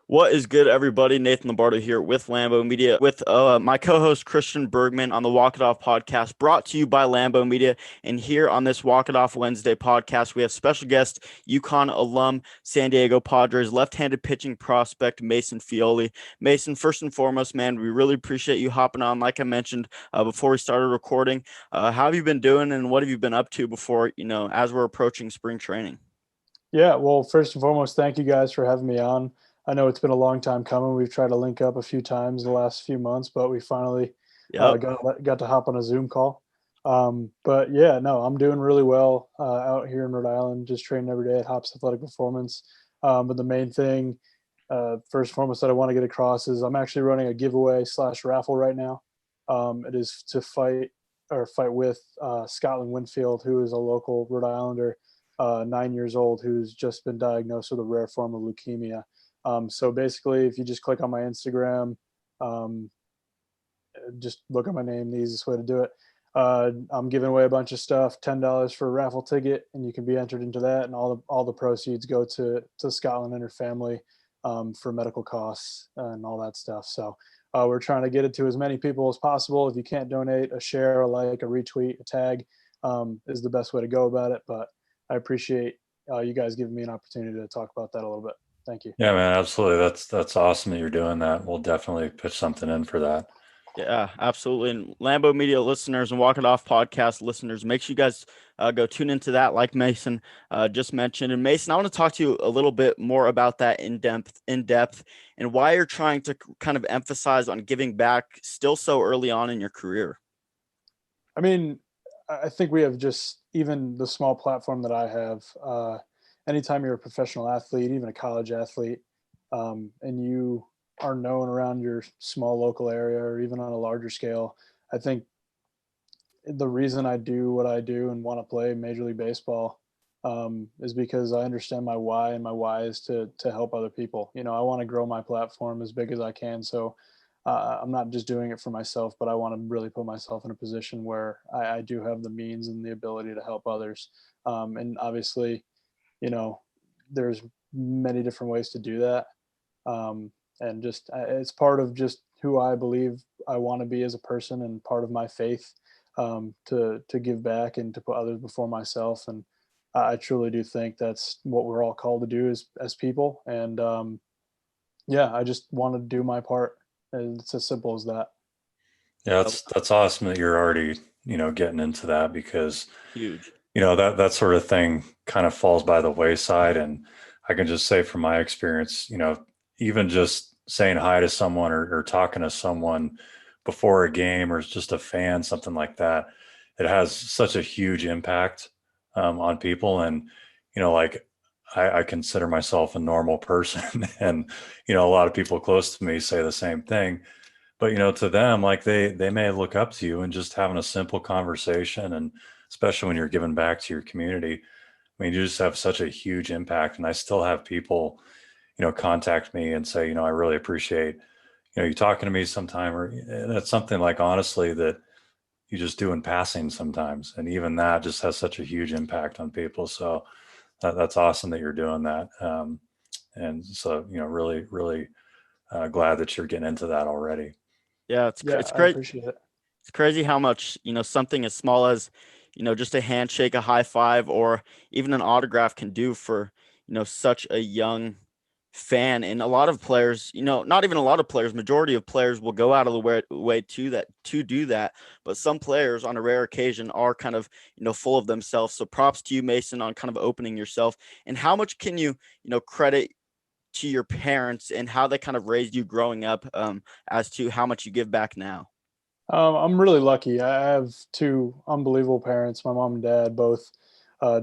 What is good, everybody? Nathan Lombardo here with Lambo Media, with my co-host Christian Bergman on the Walk It Off podcast, brought to you by Lambo Media. And here on this Walk It Off Wednesday podcast, we have special guest, UConn alum, San Diego Padres left-handed pitching prospect Mason Feole. Mason, first and foremost, man, we really appreciate you hopping on. Like I mentioned before we started recording, how have you been doing, and what have you been up to before, as we're approaching spring training? Yeah, well, first and foremost, thank you guys for having me on. I know it's been a long time coming. We've tried to link up a few times the last few months, but we finally Yep. got to hop on a Zoom call. But yeah, no, I'm doing really well out here in Rhode Island, just training every day at Hops Athletic Performance. But the main thing, first and foremost, that I want to get across is I'm actually running a giveaway slash raffle right now. It is to fight with Scotland Winfield, who is a local Rhode Islander, 9 years old, who's just been diagnosed with a rare form of leukemia. So basically, if you just click on my Instagram, um, just look at my name, the easiest way to do it. I'm giving away a bunch of stuff, $10 for a raffle ticket, and you can be entered into that. And all the proceeds go to Scotland and her family for medical costs and all that stuff. So we're trying to get it to as many people as possible. If you can't donate, a share, a like, a retweet, a tag is the best way to go about it. But I appreciate you guys giving me an opportunity to talk about that a little bit. Thank you. Yeah, man, absolutely. That's awesome that you're doing that. We'll definitely pitch something in for that. Yeah, absolutely. And Lambo Media listeners and Walk It Off podcast listeners, make sure you guys go tune into that, like Mason just mentioned. And Mason, I want to talk to you a little bit more about that in depth, and why you're trying to kind of emphasize on giving back still so early on in your career. I mean, I think we have just even the small platform that I have. Anytime you're a professional athlete, even a college athlete, and you are known around your small local area or even on a larger scale, I think the reason I do what I do and want to play Major League Baseball is because I understand my why, and my why is to help other people. You know, I want to grow my platform as big as I can. So I'm not just doing it for myself, but I want to really put myself in a position where I do have the means and the ability to help others. And obviously, you know, there's many different ways to do that. And just it's part of just who I believe I want to be as a person, and part of my faith, to give back and to put others before myself. And I truly do think that's what we're all called to do as people. And yeah, I just want to do my part. And it's as simple as that. Yeah, Yeah, that's awesome that you're already, getting into that because, huge. that sort of thing kind of falls by the wayside. And I can just say from my experience, even just saying hi to someone or talking to someone before a game or just a fan, something like that, it has such a huge impact on people. And, like I consider myself a normal person and, a lot of people close to me say the same thing. But to them, like they may look up to you, and just having a simple conversation, and especially when you're giving back to your community, I mean, you just have such a huge impact. And I still have people, contact me and say, I really appreciate, you talking to me sometime, or that's something like honestly that you just do in passing sometimes. And even that just has such a huge impact on people. So that's awesome that you're doing that. And so, really, really glad that you're getting into that already. Yeah, Yeah, it's I great. appreciate it. It's crazy how much, something as small as, just a handshake, a high five, or even an autograph can do for, such a young fan. And a lot of players, not even a lot of players, majority of players will go out of the way to do that. But some players on a rare occasion are kind of, full of themselves. So props to you, Mason, on kind of opening yourself. And how much can you, credit to your parents and how they kind of raised you growing up, as to how much you give back now? I'm really lucky. I have two unbelievable parents. My mom and dad, both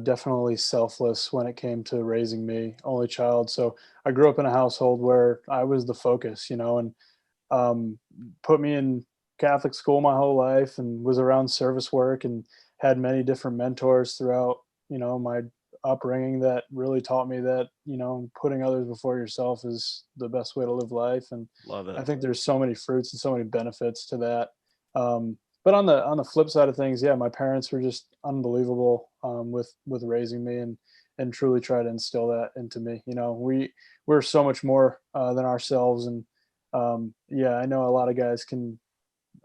definitely selfless when it came to raising me, only child. So I grew up in a household where I was the focus, and um, put me in Catholic school my whole life, and was around service work, and had many different mentors throughout, my upbringing, that really taught me that, putting others before yourself is the best way to live life. And Love I it. think there's so many fruits and so many benefits to that. But on the flip side of things, yeah, my parents were just unbelievable with raising me, and and truly try to instill that into me. We're so much more than ourselves. And yeah, I know a lot of guys can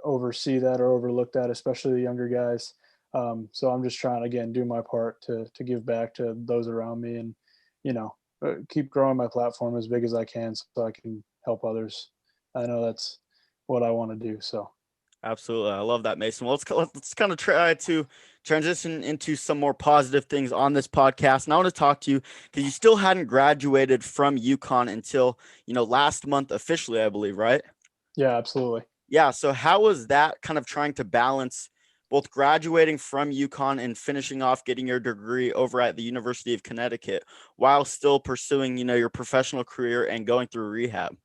oversee that or overlook that, especially the younger guys. So I'm just trying to, again, do my part to give back to those around me, and you know keep growing my platform as big as I can so I can help others. I know that's what I want to do. So Absolutely. I love that, Mason. Well, let's kind of try to transition into some more positive things on this podcast. And I want to talk to you because you still hadn't graduated from UConn until, last month officially, I believe, right? yeah, absolutely. Yeah. So how was that kind of trying to balance both graduating from UConn and finishing off getting your degree over at the University of Connecticut while still pursuing, your professional career and going through rehab?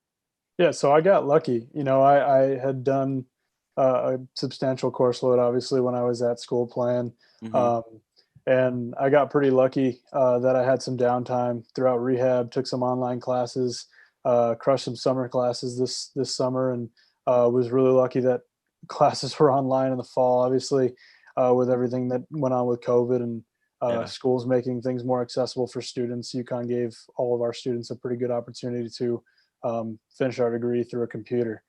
Yeah, so I got lucky. I had done a substantial course load, obviously, when I was at school playing, Hmm. um, and I got pretty lucky that I had some downtime throughout rehab. Took some online classes, crushed some summer classes this summer, and was really lucky that classes were online in the fall. Obviously, with everything that went on with COVID and Yeah. schools making things more accessible for students, UConn gave all of our students a pretty good opportunity to finish our degree through a computer.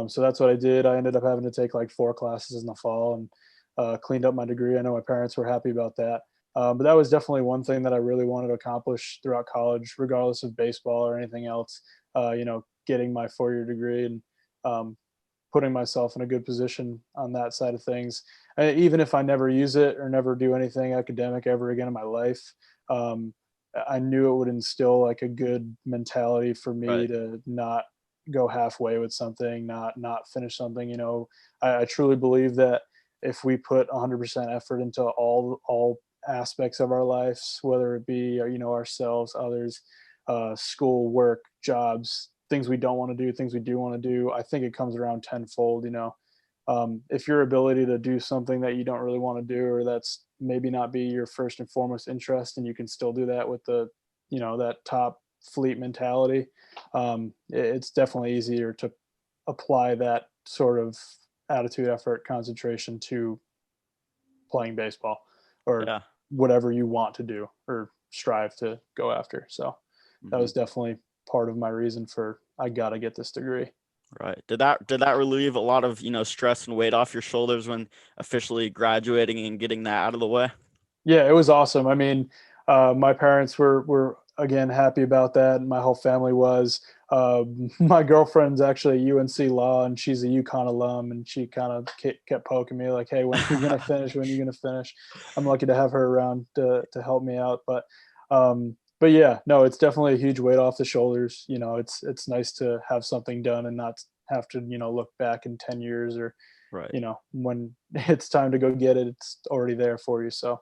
So that's what I did. I ended up having to take like 4 classes in the fall, and cleaned up my degree. I know my parents were happy about that. But that was definitely one thing that I really wanted to accomplish throughout college, regardless of baseball or anything else. Getting my 4-year degree and um, putting myself in a good position on that side of things. Even if I never use it or never do anything academic ever again in my life, um, I knew it would instill like a good mentality for me Right. to not go halfway with something, not finish something. I truly believe that if we put 100% effort into all aspects of our lives, whether it be ourselves, others, school, work, jobs, things we don't want to do, things we do want to do, I think it comes around tenfold. If your ability to do something that you don't really want to do, or that's maybe not be your first and foremost interest, and you can still do that with that top fleet mentality, it's definitely easier to apply that sort of attitude, effort, concentration to playing baseball or Yeah. whatever you want to do or strive to go after. So that Hmm. was definitely part of my reason for I got to get this degree. Right. Did that relieve a lot of, stress and weight off your shoulders when officially graduating and getting that out of the way? Yeah, it was awesome. I mean, my parents were again happy about that, and my whole family was. My girlfriend's actually a UNC Law, and she's a UConn alum, and she kind of kept poking me like, "Hey, when are you gonna finish? When are you gonna finish?" I'm lucky to have her around to help me out, but yeah, no, it's definitely a huge weight off the shoulders. It's nice to have something done and not have to look back in 10 years, or Right. when it's time to go get it, it's already there for you. So.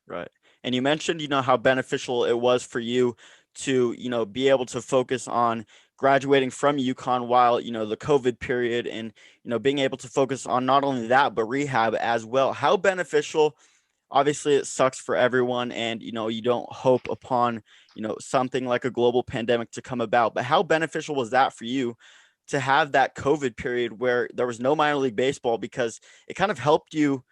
Right. And you mentioned, how beneficial it was for you to, be able to focus on graduating from UConn while, the COVID period and, being able to focus on not only that, but rehab as well. How beneficial, obviously it sucks for everyone and, you don't hope upon, something like a global pandemic to come about, but how beneficial was that for you to have that COVID period where there was no minor league baseball because it kind of helped you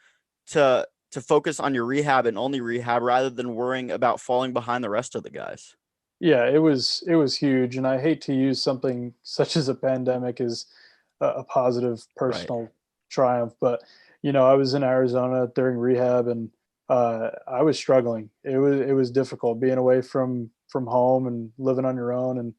to focus on your rehab and only rehab rather than worrying about falling behind the rest of the guys. Yeah, it was huge, and I hate to use something such as a pandemic as a positive Right. personal triumph, but I was in Arizona during rehab, and I was struggling. It was difficult being away from home and living on your own,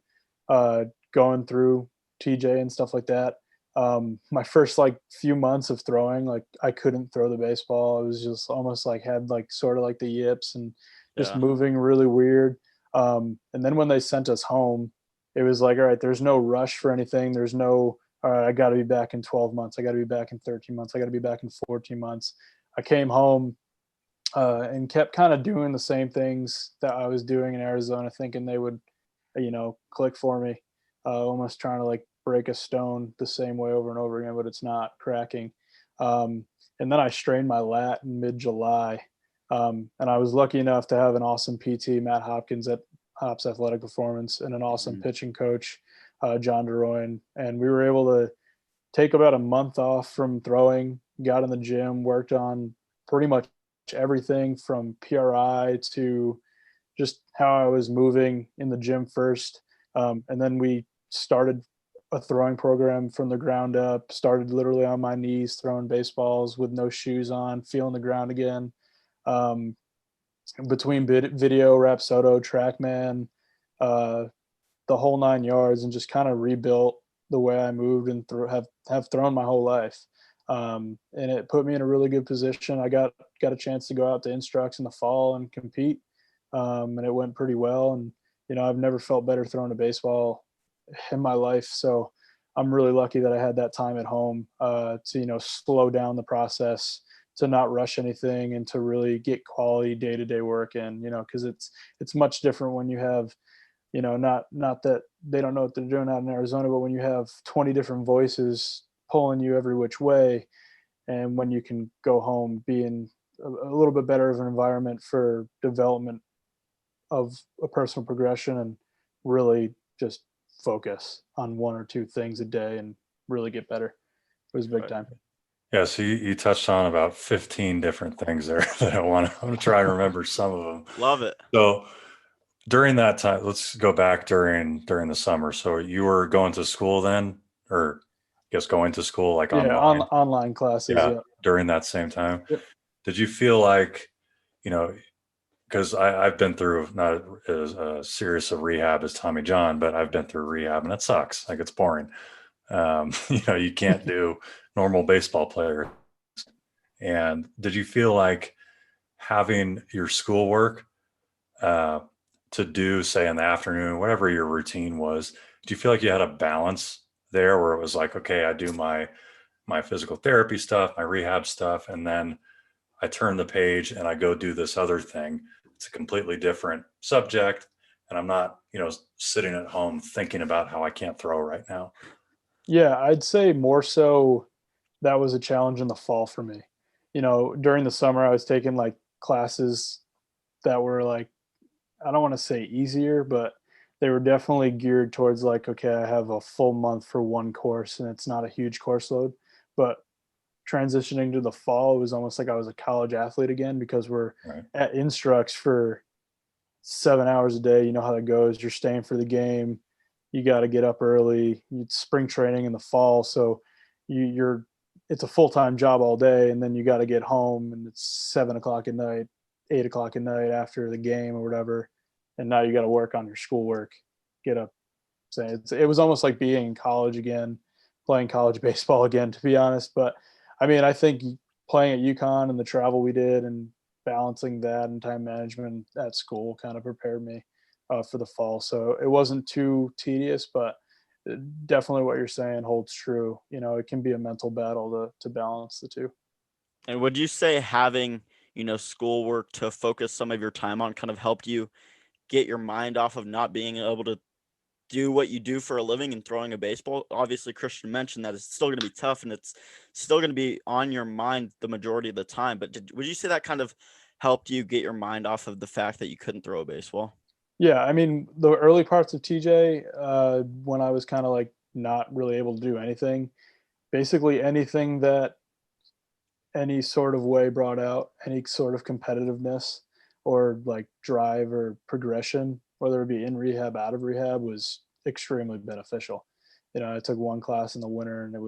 and going through TJ and stuff like that. My first like few months of throwing, like I couldn't throw the baseball. I was just almost like had like sort of like the yips and just Yeah. moving really weird. And then when they sent us home, it was like, all right, there's no rush for anything. There's no, all right, I got to be back in 12 months. I got to be back in 13 months. I got to be back in 14 months. I came home and kept kind of doing the same things that I was doing in Arizona, thinking they would, click for me, almost trying to like break a stone the same way over and over again, but it's not cracking. Um, and then I strained my lat in mid-July. And I was lucky enough to have an awesome PT, Matt Hopkins at Hops Athletic Performance, and an awesome Mhm. pitching coach, John DeRoyan. And we were able to take about a month off from throwing, got in the gym, worked on pretty much everything from PRI to just how I was moving in the gym first. And then we started a throwing program from the ground up, started literally on my knees, throwing baseballs with no shoes on, feeling the ground again. Um, Between video, Rapsodo, Trackman, uh, the whole 9 yards, and just kind of rebuilt the way I moved and have thrown my whole life. And it put me in a really good position. I got a chance to go out to Instructs in the fall and compete, and it went pretty well. And I've never felt better throwing a baseball in my life. So I'm really lucky that I had that time at home to slow down the process, to not rush anything, and to really get quality day-to-day work in. Because it's much different when you have not that they don't know what they're doing out in Arizona, but when you have 20 different voices pulling you every which way, and when you can go home, be in a little bit better of an environment for development of a personal progression, and really just focus on one or two things a day and really get better. It was big time. Yeah, so you touched on about 15 different things there that I'm gonna try and remember some of them. Love it. So during that time, let's go back during the summer. So you were going to school then, or I guess going to school like Yeah, online? online classes. Yeah, Yeah. during that same time. Yep. Did you feel like, you know, because I've been through not as serious of rehab as Tommy John, but I've been through rehab and it sucks. Like it's boring. You can't do normal baseball player. And did you feel like having your schoolwork uh, to do, say, in the afternoon, whatever your routine was, do you feel like you had a balance there where it was like, okay, I do my physical therapy stuff, my rehab stuff, and then I turn the page and I go do this other thing. It's a completely different subject, and I'm not, sitting at home thinking about how I can't throw right now. Yeah, I'd say more so that was a challenge in the fall for me. During the summer, I was taking like classes that were like, I don't want to say easier, but they were definitely geared towards like, okay, I have a full month for one course and it's not a huge course load. But transitioning to the fall, it was almost like I was a college athlete again, because we're Right. at Instructs for 7 hours a day. You know how that goes. You're staying for the game. You got to get up early. It's spring training in the fall, so you're it's a full time job all day, and then you got to get home, and it's 7 o'clock at night, 8 o'clock at night after the game or whatever, and now you got to work on your schoolwork. Get up. So it was almost like being in college again, playing college baseball again, to be honest. But I mean, I think playing at UConn and the travel we did and balancing that and time management at school kind of prepared me for the fall. So it wasn't too tedious, but definitely what you're saying holds true. It can be a mental battle to balance the two. And would you say having, schoolwork to focus some of your time on kind of helped you get your mind off of not being able to do what you do for a living and throwing a baseball? Obviously, Christian mentioned that it's still going to be tough and it's still going to be on your mind the majority of the time. But would you say that kind of helped you get your mind off of the fact that you couldn't throw a baseball? Yeah, I mean, the early parts of TJ, when I was kind of like not really able to do anything, basically anything that any sort of way brought out any sort of competitiveness or like drive or progression, whether it be in rehab, out of rehab, was extremely beneficial. I took one class in the winter, and it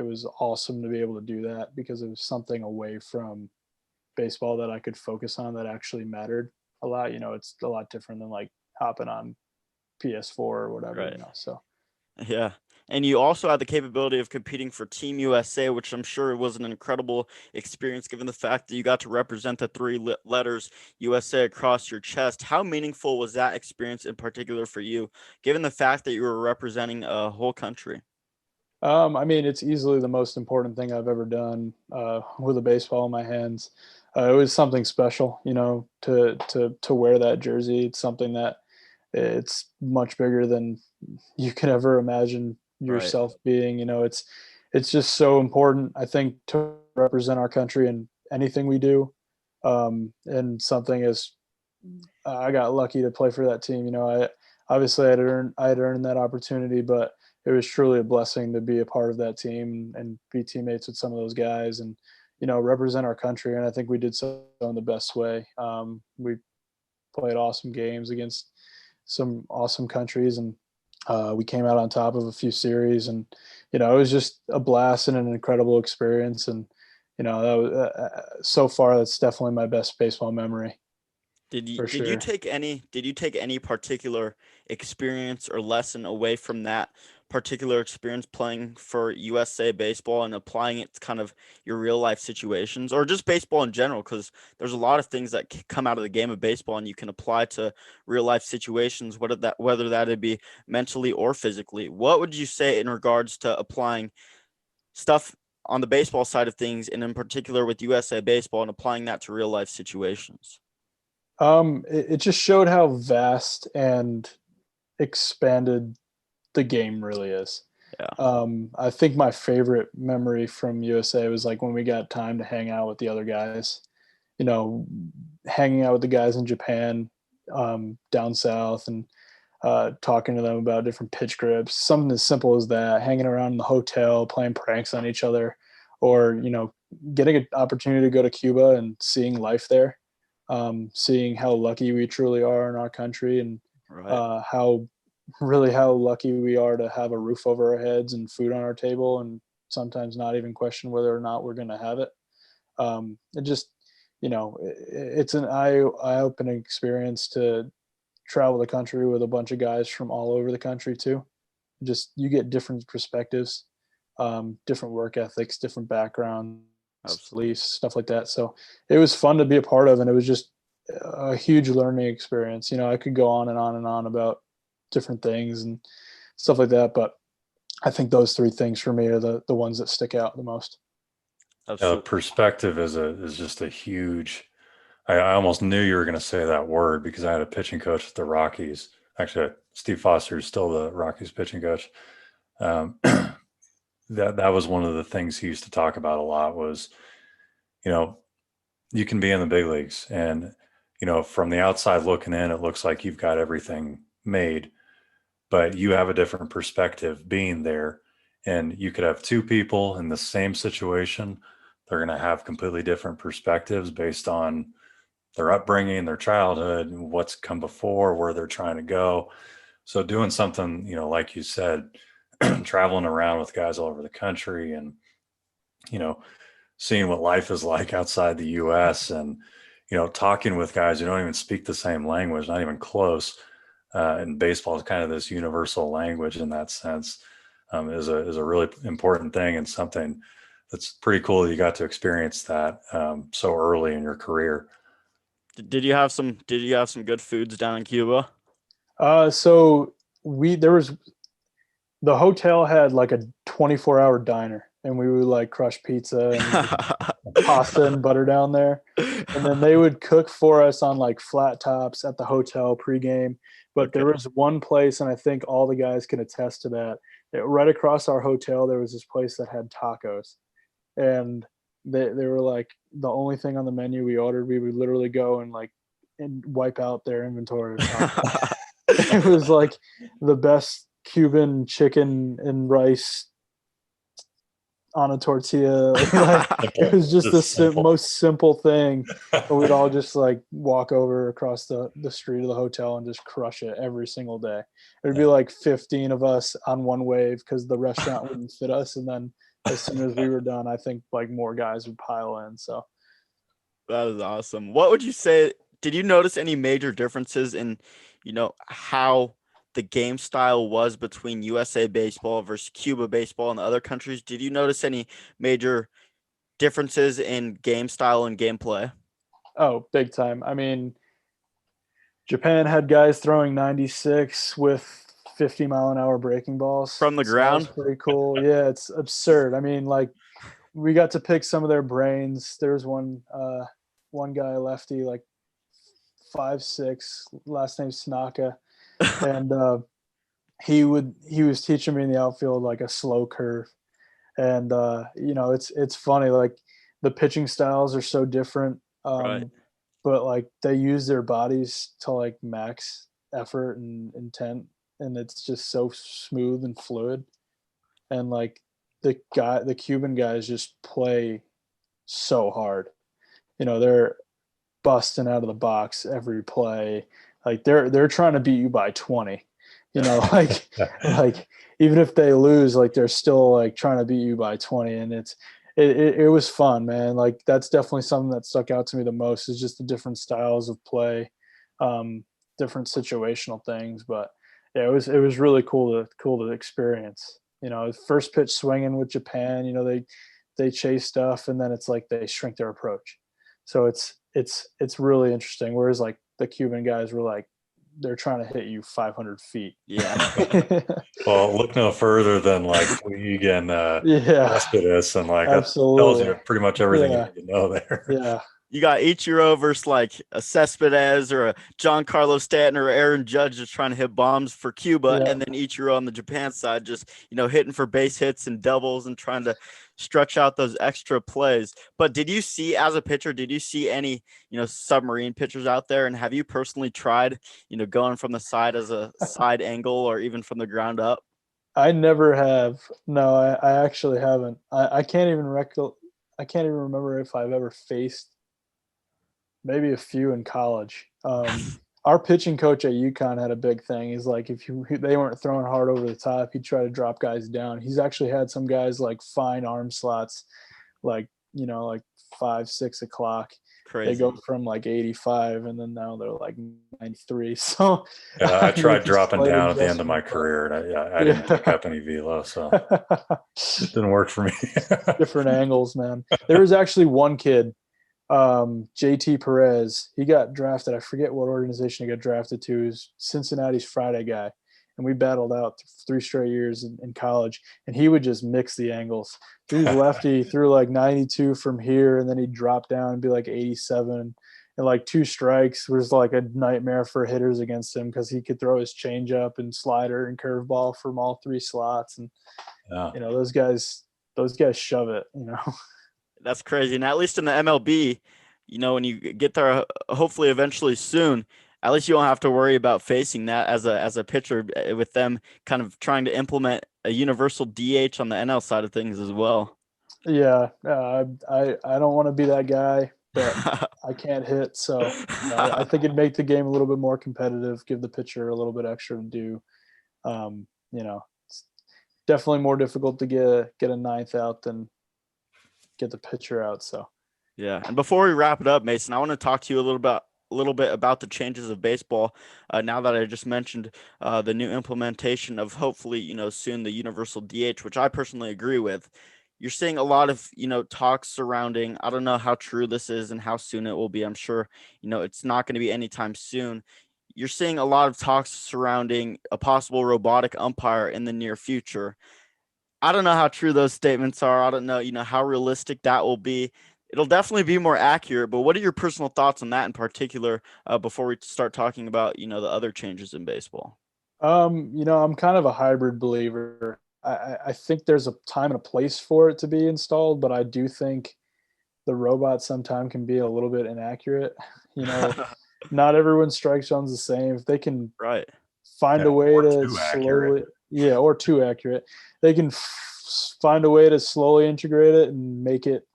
was awesome to be able to do that, because it was something away from baseball that I could focus on that actually mattered a lot. It's a lot different than like hopping on PS4 or whatever, Right. so. Yeah. And you also had the capability of competing for Team USA, which I'm sure was an incredible experience given the fact that you got to represent the three letters USA across your chest. How meaningful was that experience in particular for you, given the fact that you were representing a whole country? I mean, it's easily the most important thing I've ever done with a baseball in my hands. It was something special, to wear that jersey. It's something that it's much bigger than you could ever imagine Right. yourself being. It's just so important, I think, to represent our country in anything we do. And something as I got lucky to play for that team. I obviously I had earned that opportunity, but it was truly a blessing to be a part of that team and be teammates with some of those guys, and represent our country. And I think we did so in the best way. We played awesome games against some awesome countries, and we came out on top of a few series, and it was just a blast and an incredible experience. And that was, so far that's definitely my best baseball memory for Did you sure. take any particular experience or lesson away from that particular experience playing for USA baseball and applying it to kind of your real life situations, or just baseball in general? Because there's a lot of things that come out of the game of baseball and you can apply to real life situations, whether that be mentally or physically. What would you say in regards to applying stuff on the baseball side of things, and in particular with USA baseball, and applying that to real life situations? It just showed how vast and expanded the game really is. Yeah. I think my favorite memory from USA was like when we got time to hang out with the other guys, you know, hanging out with the guys in Japan, down south, and talking to them about different pitch grips, something as simple as that, hanging around in the hotel, playing pranks on each other, or, getting an opportunity to go to Cuba and seeing life there, seeing how lucky we truly are in our country, and Right. how lucky we are to have a roof over our heads and food on our table, and sometimes not even question whether or not we're going to have it. It just, it's an eye-opening experience to travel the country with a bunch of guys from all over the country too. Just you get different perspectives, different work ethics, different backgrounds, Absolutely. beliefs, stuff like that. So it was fun to be a part of, and it was just a huge learning experience. I could go on and on and on about different things and stuff like that, but I think those three things for me are the ones that stick out the most. Absolutely. Perspective is just a huge. I almost knew you were going to say that word because I had a pitching coach at the Rockies. Actually, Steve Foster is still the Rockies pitching coach. That was one of the things he used to talk about a lot was, you know, you can be in the big leagues and, from the outside looking in, it looks like you've got everything made, but you have a different perspective being there. And you could have two people in the same situation. They're going to have completely different perspectives based on their upbringing, their childhood, what's come before, where they're trying to go. So doing something, like you said, traveling around with guys all over the country and, you know, seeing what life is like outside the US and, talking with guys who don't even speak the same language, not even close. And baseball is kind of this universal language in that sense, is a really important thing and something that's pretty cool that you got to experience that so early in your career. Did you have some good foods down in Cuba? So there was the hotel had like a 24-hour diner, and we would like crush pizza and pasta and butter down there. And then they would cook for us on like flat tops at the hotel pregame. But Okay. there was one place, and I think all the guys can attest to that. Right across our hotel, there was this place that had tacos, and they were like the only thing on the menu we ordered. We would literally go and wipe out their inventory of tacos. It was like the best Cuban chicken and rice on a tortilla. Like it Simple, was just the just simple. most simple thing. But we'd all just like walk over across the street of the hotel and just crush it every single day. It'd be like 15 of us on one wave because the restaurant wouldn't fit us. And then as soon as we were done, I think like more guys would pile in. So That is awesome. What would you say? Did you notice any major differences in, how the game style was between USA baseball versus Cuba baseball and the other countries? Did you notice any major differences in game style and gameplay oh, big time. I mean, Japan had guys throwing 96 with 50-mile-an-hour breaking balls. from the So that was ground? pretty cool. Yeah, it's absurd. I mean, like we got to pick some of their brains. There's one guy lefty, like 5'6", last name Snaka, and he was teaching me in the outfield like a slow curve. And it's funny, like the pitching styles are so different. Right. But like they use their bodies to like max effort and intent, and it's just so smooth and fluid. And like the Cuban guys just play so hard. They're busting out of the box every play. Like they're trying to beat you by 20. Like even if they lose, like they're still like trying to beat you by 20, and it was fun, man. Like that's definitely something that stuck out to me the most is just the different styles of play, different situational things. But yeah, it was really cool to experience. First pitch swinging with Japan. They chase stuff, and then it's like they shrink their approach. So it's really interesting. Whereas like the Cuban guys were like they're trying to hit you 500 feet. Yeah. Well, look no further than like Puig and Yeah, Cespedes, and like that tells absolutely. you pretty much everything you Yeah, need to know there. yeah, You got Ichiro versus like a Cespedes or a Giancarlo Stanton or Aaron Judge just trying to hit bombs for Cuba, yeah. and then Ichiro on the Japan side just hitting for base hits and doubles and trying to stretch out those extra plays. But did you see as a pitcher? Did you see any submarine pitchers out there? And have you personally tried going from the side as a side angle or even from the ground up? I never have. No, I actually haven't. I can't even I can't even remember if I've ever faced maybe a few in college. Our pitching coach at UConn had a big thing. He's like, if they weren't throwing hard over the top, he'd try to drop guys down. He's actually had some guys like fine arm slots, like like 5, 6 o'clock. They Crazy. go from like 85, and then now they're like 93. So Yeah, I I mean, tried it's a dropping slight down at the end of my adjustment, but career, and I didn't pick yeah. up any velo, so it didn't work for me. Different angles, man. There was actually one kid, JT Perez. He got drafted. I forget what organization he got drafted to. He was Cincinnati's Friday guy, and we battled out 3 straight years in college. And he would just mix the angles. He was lefty, threw like 92 from here, and then he'd drop down and be like 87. And like 2 strikes was like a nightmare for hitters against him because he could throw his changeup and slider and curveball from all 3 slots. And Yeah. those guys shove it. That's crazy. And at least in the MLB, when you get there, hopefully eventually soon, at least you don't have to worry about facing that as a pitcher with them kind of trying to implement a universal DH on the NL side of things as well. Yeah, I don't want to be that guy, but I can't hit. So I think it'd make the game a little bit more competitive, give the pitcher a little bit extra to do. It's definitely more difficult to get a ninth out than get the pitcher out. So Yeah, and before we wrap it up, Mason, I want to talk to you a little bit about the changes of baseball. Now that I just mentioned the new implementation of hopefully soon the universal DH, which I personally agree with. You're seeing a lot of talks surrounding. I don't know how true this is and how soon it will be. I'm sure it's not going to be anytime soon. You're seeing a lot of talks surrounding a possible robotic umpire in the near future. I don't know how true those statements are. I don't know, how realistic that will be. It'll definitely be more accurate, but what are your personal thoughts on that in particular before we start talking about, the other changes in baseball? I'm kind of a hybrid believer. I think there's a time and a place for it to be installed, but I do think the robot sometimes can be a little bit inaccurate. Not everyone's strike zone's the same. If they can Right. find Yeah, a way or to too accurate. slowly, yeah, or too accurate, they can find a way to slowly integrate it and make it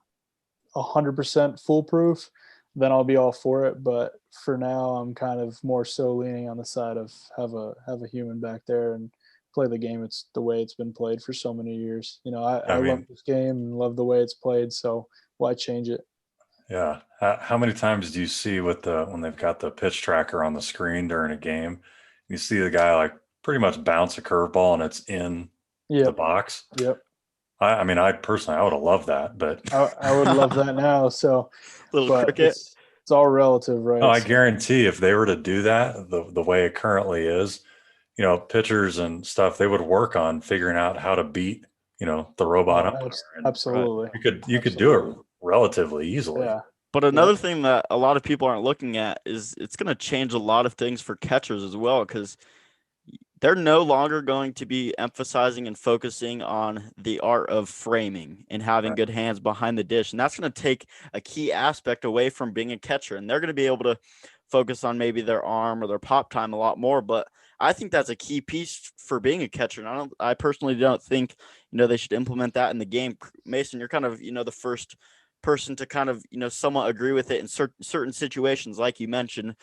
100% foolproof, then I'll be all for it. But for now, I'm kind of more so leaning on the side of have a human back there and play the game. It's the way it's been played for so many years. I I love mean, this game and love the way it's played. So why change it? yeah. How many times do you see with when they've got the pitch tracker on the screen during a game, you see the guy like pretty much bounce a curveball and it's in the Yep. box? Yep. I personally, I would have loved that, but I would love that now. So, Little but cricket. it's all relative, no, right? I So guarantee if they were to do that the way it currently is, pitchers and stuff, they would work on figuring out how to beat, the robot oh, umpire. And Right. absolutely, you could do it absolutely, relatively easily. yeah, But yep. another thing that a lot of people aren't looking at is it's going to change a lot of things for catchers as well because they're no longer going to be emphasizing and focusing on the art of framing and having Right. good hands behind the dish. And that's going to take a key aspect away from being a catcher. And they're going to be able to focus on maybe their arm or their pop time a lot more. But I think that's a key piece for being a catcher. And I personally don't think, they should implement that in the game. Mason, you're kind of, the first person to kind of, somewhat agree with it in certain situations, like you mentioned.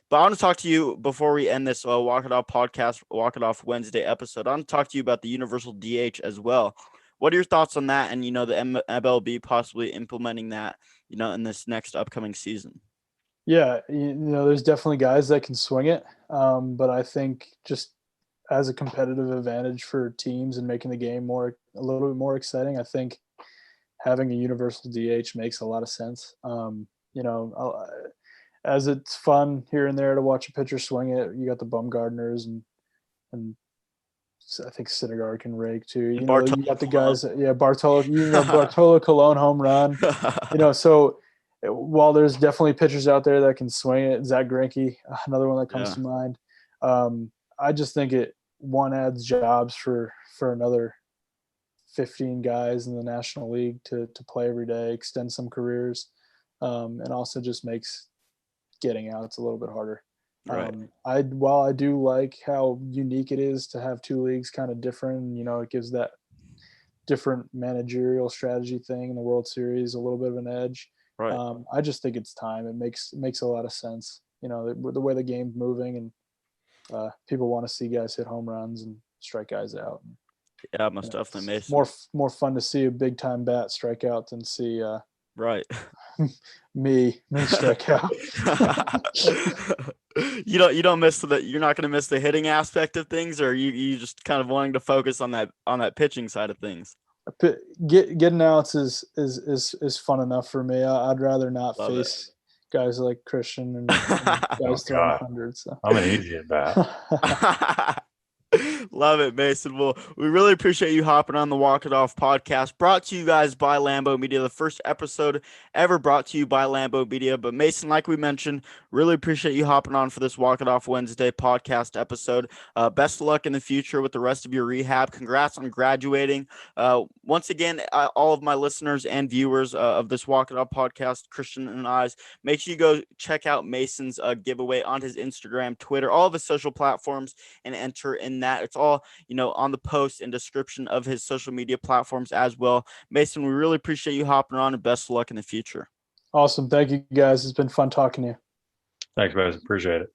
But I want to talk to you before we end this Walk It Off podcast, Walk It Off Wednesday episode. I want to talk to you about the universal DH as well. What are your thoughts on that? And, the MLB possibly implementing that, in this next upcoming season? Yeah, there's definitely guys that can swing it, but I think just as a competitive advantage for teams and making the game a little bit more exciting, I think having a universal DH makes a lot of sense. As it's fun here and there to watch a pitcher swing it, you got the Bumgardners and I think Syndergaard can rake too. You got the guys, Bartolo, Bartolo Colon home run. So while there's definitely pitchers out there that can swing it, Zach Greinke, another one that comes to mind. I just think one adds jobs for another 15 guys in the National League to play every day, extend some careers, and also just makes getting out a little bit harder. Right. While I do like how unique it is to have two leagues kind of different, it gives that different managerial strategy thing in the World Series a little bit of an edge. Right. I just think it's time. It makes a lot of sense. The way the game's moving, and people want to see guys hit home runs and strike guys out. Yeah, most definitely, Mason. More fun to see a big time bat strike out than see right me strike out. you don't miss you're not going to miss the hitting aspect of things, or you just kind of wanting to focus on that pitching side of things. Getting outs is fun enough for me. I'd rather not face guys like Christian and guys throwing hundreds. So. I'm an idiot, that. Love it, Mason. Well, we really appreciate you hopping on the Walk It Off podcast, brought to you guys by Lambo Media, the first episode ever brought to you by Lambo Media. But Mason, like we mentioned, really appreciate you hopping on for this Walk It Off Wednesday podcast episode. Best of luck in the future with the rest of your rehab. Congrats on graduating. Once again, all of my listeners and viewers of this Walk It Off podcast, Christian and I's, make sure you go check out Mason's giveaway on his Instagram, Twitter, all of his social platforms, and enter in that. It's all, on the post and description of his social media platforms as well. Mason, we really appreciate you hopping on, and best of luck in the future. Awesome. Thank you, guys. It's been fun talking to you. Thanks, guys. Appreciate it.